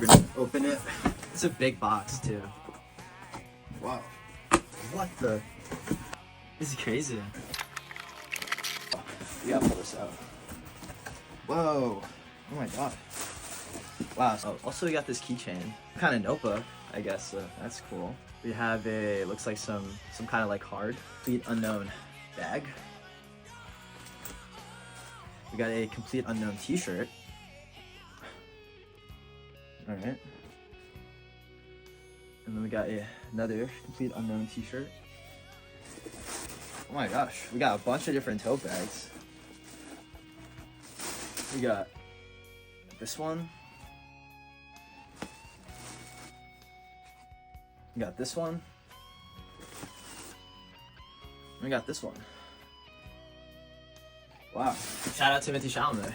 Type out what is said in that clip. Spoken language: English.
we're gonna open it. It's a big box too. Wow. What the? This is crazy. We gotta pull this out. Whoa. Oh my god. Wow. Oh, also we got this keychain. Kind of notebook, I guess. So that's cool. We have a, looks like some kind of like hard, Complete Unknown bag. We got a Complete Unknown t-shirt. All right. And then we got another Complete Unknown t-shirt. Oh my gosh, we got a bunch of different tote bags. We got this one. We got this one. We got this one. Wow. Shout out Timothée Chalamet.